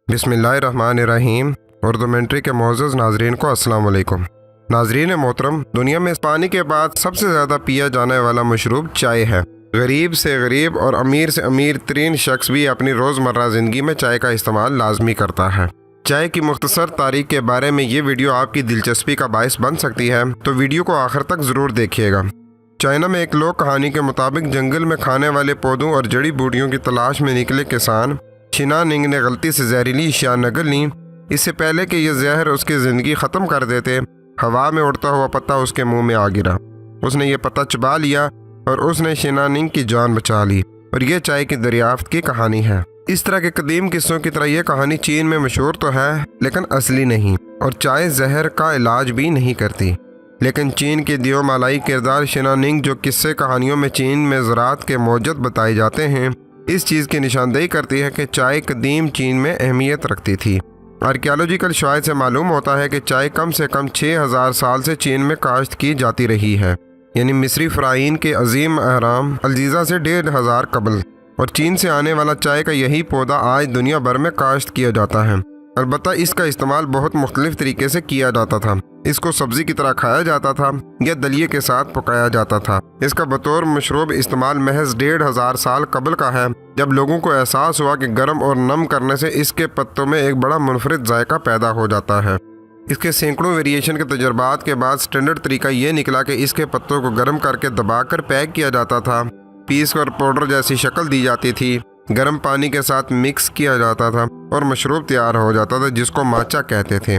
बिस्मिल्लाहिर्रहमानिर्रहीम। उर्दू मेंट्री के मोअज़्ज़ज़ नाज़रीन को अस्सलाम वालेकुम। नाज़रीन मोहतरम, दुनिया में पानी के बाद सबसे ज़्यादा पिया जाने वाला मशरूब चाय है। गरीब से गरीब और अमीर से अमीर तरीन शख्स भी अपनी रोज़मर्रा ज़िंदगी में चाय का इस्तेमाल लाजमी करता है। चाय की मुख्तसर तारीख के बारे में ये वीडियो आपकी दिलचस्पी का बायस बन सकती है, तो वीडियो को आखिर तक ज़रूर देखिएगा। चाइना में एक लोक कहानी के मुताबिक जंगल में खाने वाले पौधों और जड़ी बूटियों की तलाश में निकले किसान शिनानिंग ने गलती से जहरीली अशिया नगल ली। इससे पहले कि यह जहर उसकी ज़िंदगी ख़त्म कर देते, हवा में उड़ता हुआ पत्ता उसके मुंह में आ गिरा। उसने ये पत्ता चबा लिया और उसने शिनानिंग की जान बचा ली। और यह चाय की दरियाफ्त की कहानी है। इस तरह के कदीम किस्सों की तरह यह कहानी चीन में मशहूर तो है, लेकिन असली नहीं। और चाय जहर का इलाज भी नहीं करती। लेकिन चीन के दियो मालाई किरदार शिनानिंग, जो किस्से कहानियों में चीन में ज़राअत के मौजद बताए जाते हैं, इस चीज़ की निशानदेही करती है कि चाय कदीम चीन में अहमियत रखती थी। आर्कियोलॉजिकल शवाहिद से मालूम होता है कि चाय कम से कम 6000 साल से चीन में काश्त की जाती रही है, यानी मिस्री फ़राइन के अजीम अहराम अलजीज़ा से 1500 कबल। और चीन से आने वाला चाय का यही पौधा आज दुनिया भर में काश्त किया जाता है। अलबत्ता इसका इस्तेमाल बहुत मुख्तलिफ तरीके से किया जाता था। इसको सब्ज़ी की तरह खाया जाता था या दलिए के साथ पकाया जाता था। इसका बतौर मशरूब इस्तेमाल महज 1500 साल कबल का है, जब लोगों को एहसास हुआ कि गर्म और नम करने से इसके पत्तों में एक बड़ा मुनफरिद जायका पैदा हो जाता है। इसके सैकड़ों वेरिएशन के तजर्बात के बाद स्टैंडर्ड तरीका ये निकला कि इसके पत्तों को गर्म करके दबाकर पैक किया जाता था, पीस कर पाउडर जैसी शक्ल दी जाती थी, गर्म पानी के साथ मिक्स किया जाता था और मशरूब तैयार हो जाता था, जिसको माचा कहते थे।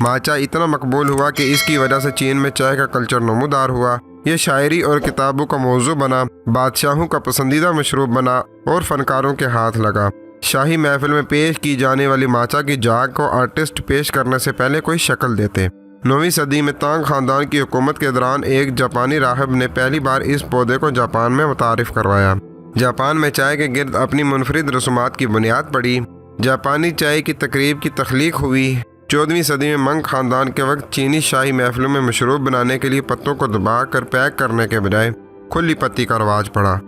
माचा इतना मकबूल हुआ कि इसकी वजह से चीन में चाय का कल्चर नमूदार हुआ। यह शायरी और किताबों का मौजू बना, बादशाहों का पसंदीदा मशरूब बना और फनकारों के हाथ लगा। शाही महफिल में पेश की जाने वाली माचा की जाग को आर्टिस्ट पेश करने से पहले कोई शक्ल देते। 9वीं सदी में तांग खानदान की हुकूमत के दौरान एक जापानी राहब ने पहली बार इस पौधे को जापान में मुतारिफ करवाया। जापान में चाय के गिर्द अपनी मुनफरिद रसूमात की बुनियाद पड़ी। जापानी चाय की तकरीब की तख्लीक हुई। 14वीं सदी में मंग खानदान के वक्त चीनी शाही महफिलों में मशरूब बनाने के लिए पत्तों को दबा कर पैक करने के बजाय खुली पत्ती का रवाज पड़ा।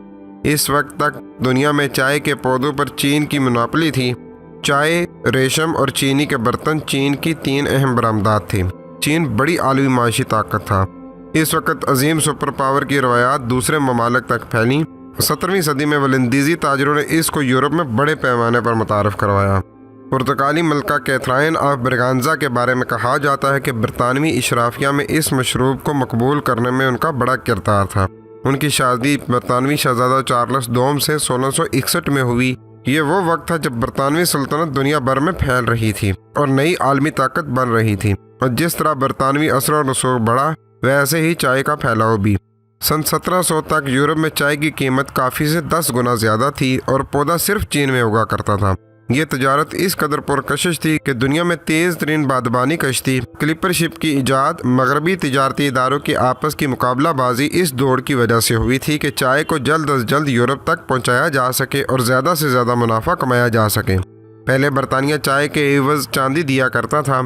इस वक्त तक दुनिया में चाय के पौधों पर चीन की मोनोपोली थी। चाय, रेशम और चीनी के बर्तन चीन की 3 अहम बरामदात थी। चीन बड़ी आलमी माशी ताकत था। इस वक्त अजीम सुपर पावर की रवायात दूसरे ममालिक तक फैली। 17वीं सदी में वलंदीजी ताजरों ने इसको यूरोप में बड़े पैमाने पर मुतारफ करवाया। पुर्तगाली मलका कैथराइन ऑफ ब्रगांजा के बारे में कहा जाता है कि बरतानवी इशराफिया में इस मशरूब को मकबूल करने में उनका बड़ा किरदार था। उनकी शादी बरतानवी शहजादा चार्ल्स दोम से 1661 में हुई। ये वो वक्त था जब बरतानवी सल्तनत दुनिया भर में फैल रही थी और नई आलमी ताकत बन रही थी। और जिस तरह बरतानवी असर और रसूख बढ़ा, वैसे ही चाय का फैलाव भी। सन 1700 तक यूरोप में चाय की कीमत काफ़ी से 10 गुना ज़्यादा थी और पौधा सिर्फ चीन में उगा करता था। ये तजारत इस कदर पुरकशिश थी कि दुनिया में तेज़ तरीन बादबानी कश्ती क्लिपर शिप की इजाद, मगरबी तिजारती इदारों की आपस की मुकाबलाबाजी इस दौड़ की वजह से हुई थी कि चाय को जल्द अज जल्द यूरोप तक पहुंचाया जा सके और ज़्यादा से ज़्यादा मुनाफा कमाया जा सके। पहले बरतानिया चाय के एवज़ चांदी दिया करता था,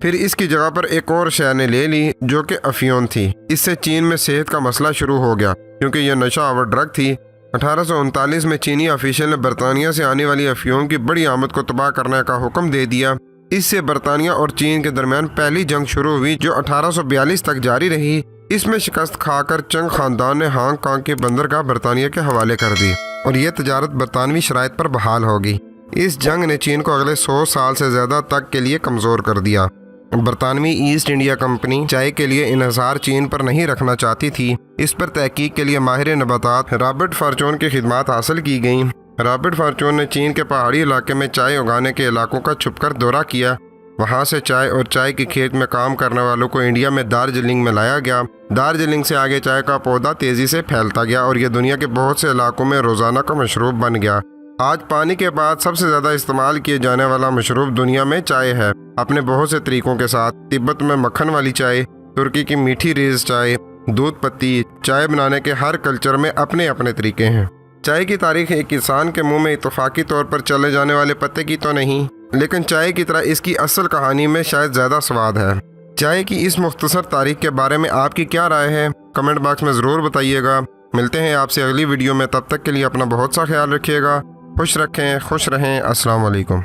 फिर इसकी जगह पर एक और शय ने ले ली जो कि अफीम थी। इससे चीन में सेहत का मसला शुरू हो गया, क्योंकि यह नशा आवर ड्रग थी। 1839 में चीनी ऑफिशियल ने बरतानिया से आने वाली अफीम की बड़ी आमद को तबाह करने का हुक्म दे दिया। इससे बरतानिया और चीन के दरमियान पहली जंग शुरू हुई, जो 1842 तक जारी रही। इसमें शिकस्त खाकर चंग खानदान ने हांगकांग के बंदरगाह बरतानिया के हवाले कर दी और यह तजारत बरतानवी शराइत पर बहाल हो गई। इस जंग ने चीन को अगले 100 साल से ज़्यादा तक के लिए कमज़ोर कर दिया। बरतानवी ईस्ट इंडिया कंपनी चाय के लिए इन्हिसार चीन पर नहीं रखना चाहती थी। इस पर तहकीक के लिए माहिर नबातात रॉबर्ट फॉर्चून की खिदमात हासिल की गई। रॉबर्ट फॉर्चून ने चीन के पहाड़ी इलाके में चाय उगाने के इलाकों का छुपकर दौरा किया। वहां से चाय और चाय की खेत में काम करने वालों को इंडिया में दार्जिलिंग में लाया गया। दार्जिलिंग से आगे चाय का पौधा तेज़ी से फैलता गया और यह दुनिया के बहुत से इलाकों में रोज़ाना का मशरूब बन गया। आज पानी के बाद सबसे ज़्यादा इस्तेमाल किए जाने वाला मशरूब दुनिया में चाय है, अपने बहुत से तरीकों के साथ। तिब्बत में मक्खन वाली चाय, तुर्की की मीठी रीज चाय, दूध पत्ती चाय बनाने के हर कल्चर में अपने अपने तरीके हैं। चाय की तारीख एक किसान के मुंह में इत्तफाकी तौर पर चले जाने वाले पत्ते की तो नहीं, लेकिन चाय की तरह इसकी असल कहानी में शायद ज़्यादा स्वाद है। चाय की इस मुख्तसर तारीख के बारे में आपकी क्या राय है, कमेंट बॉक्स में ज़रूर बताइएगा। मिलते हैं आपसे अगली वीडियो में, तब तक के लिए अपना बहुत सा ख्याल रखिएगा। खुश रहें। अस्सलाम वालेकुम।